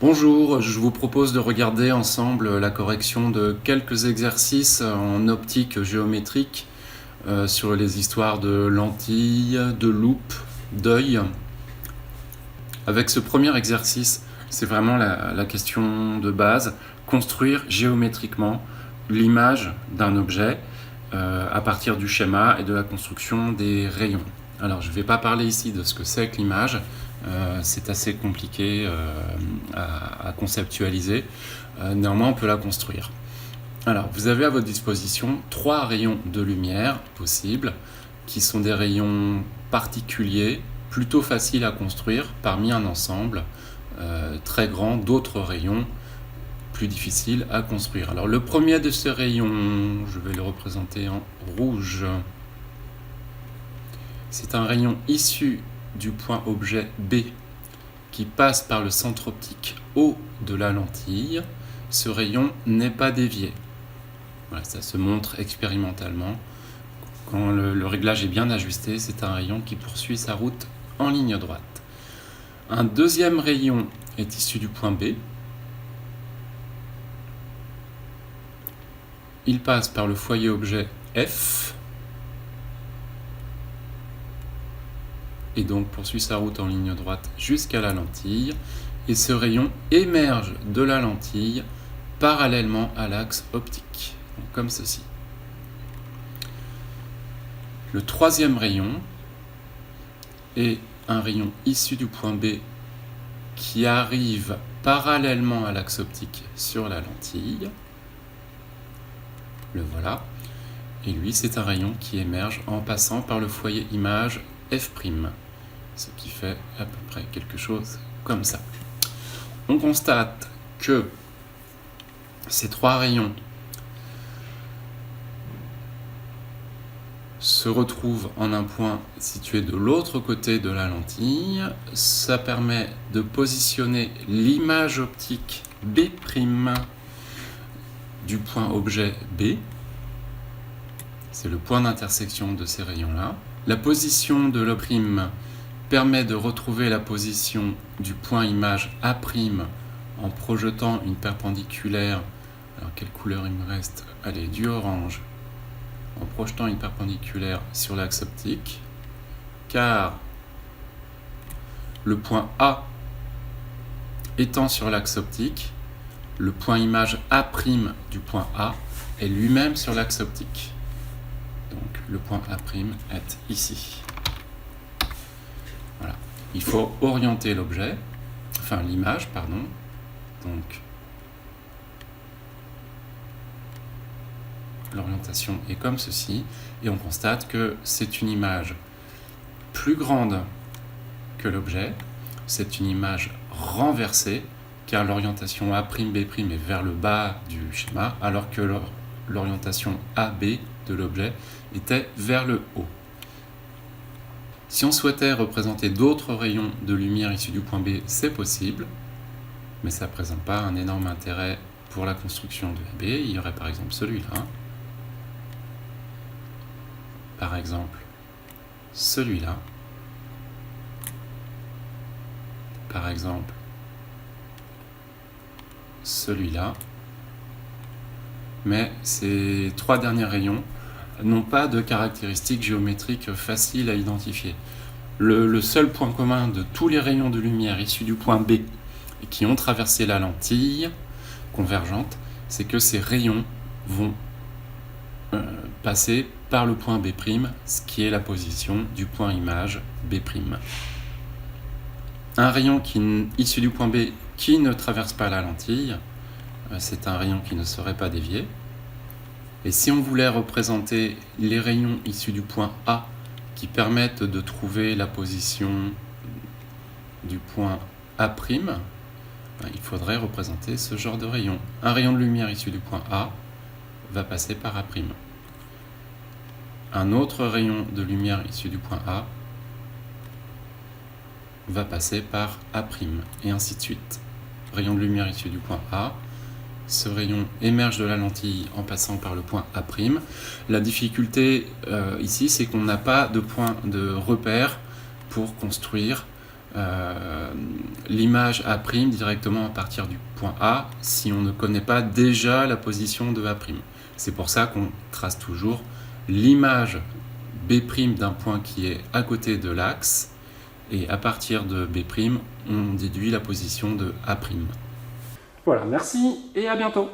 Bonjour, je vous propose de regarder ensemble la correction de quelques exercices en optique géométrique sur les histoires de lentilles, de loupe, d'œil. Avec ce premier exercice, c'est vraiment la question de base, construire géométriquement l'image d'un objet à partir du schéma et de la construction des rayons. Alors je ne vais pas parler ici de ce que c'est que l'image, c'est assez compliqué à conceptualiser, néanmoins on peut la construire. Alors vous avez à votre disposition 3 rayons de lumière possibles, qui sont des rayons particuliers, plutôt faciles à construire parmi un ensemble très grand d'autres rayons plus difficiles à construire. Alors le premier de ces rayons, je vais le représenter en rouge. C'est un rayon issu du point objet B qui passe par le centre optique O de la lentille. Ce rayon n'est pas dévié. Voilà, ça se montre expérimentalement. Quand le réglage est bien ajusté, c'est un rayon qui poursuit sa route en ligne droite. Un deuxième rayon est issu du point B. Il passe par le foyer objet F et donc poursuit sa route en ligne droite jusqu'à la lentille. Et ce rayon émerge de la lentille parallèlement à l'axe optique, donc comme ceci. Le troisième rayon est un rayon issu du point B qui arrive parallèlement à l'axe optique sur la lentille. Le voilà. Et lui, c'est un rayon qui émerge en passant par le foyer image F', ce qui fait à peu près quelque chose comme ça. On constate que ces 3 rayons se retrouvent en un point situé de l'autre côté de la lentille. Ça permet de positionner l'image optique B' du point objet B. C'est le point d'intersection de ces rayons-là. La position de l'O' permet de retrouver la position du point image A' en projetant une perpendiculaire. Alors quelle couleur il me reste? Allez, du orange. En projetant une perpendiculaire sur l'axe optique, car le point A étant sur l'axe optique, le point image A' du point A est lui-même sur l'axe optique. Donc le point A' est ici. Voilà. Il faut orienter l'objet, enfin l'image, pardon. Donc l'orientation est comme ceci, et on constate que c'est une image plus grande que l'objet, c'est une image renversée, car l'orientation A', B' est vers le bas du schéma, alors que l'orientation AB de l'objet était vers le haut. Si on souhaitait représenter d'autres rayons de lumière issus du point B, c'est possible, mais ça ne présente pas un énorme intérêt pour la construction de AB. Il y aurait par exemple celui-là, par exemple celui-là, par exemple celui-là, mais ces 3 derniers rayons n'ont pas de caractéristiques géométriques faciles à identifier. Le seul point commun de tous les rayons de lumière issus du point B et qui ont traversé la lentille convergente, c'est que ces rayons vont passer par le point B', ce qui est la position du point image B'. Un rayon issu du point B qui ne traverse pas la lentille, c'est un rayon qui ne serait pas dévié. Et si on voulait représenter les rayons issus du point A qui permettent de trouver la position du point A', il faudrait représenter ce genre de rayon. Un rayon de lumière issu du point A va passer par A'. Un autre rayon de lumière issu du point A va passer par A', et ainsi de suite. Rayon de lumière issu du point A, ce rayon émerge de la lentille en passant par le point A'. La difficulté ici, c'est qu'on n'a pas de point de repère pour construire l'image A' directement à partir du point A si on ne connaît pas déjà la position de A'. C'est pour ça qu'on trace toujours l'image B' d'un point qui est à côté de l'axe, et à partir de B', on déduit la position de A'. Voilà, merci et à bientôt.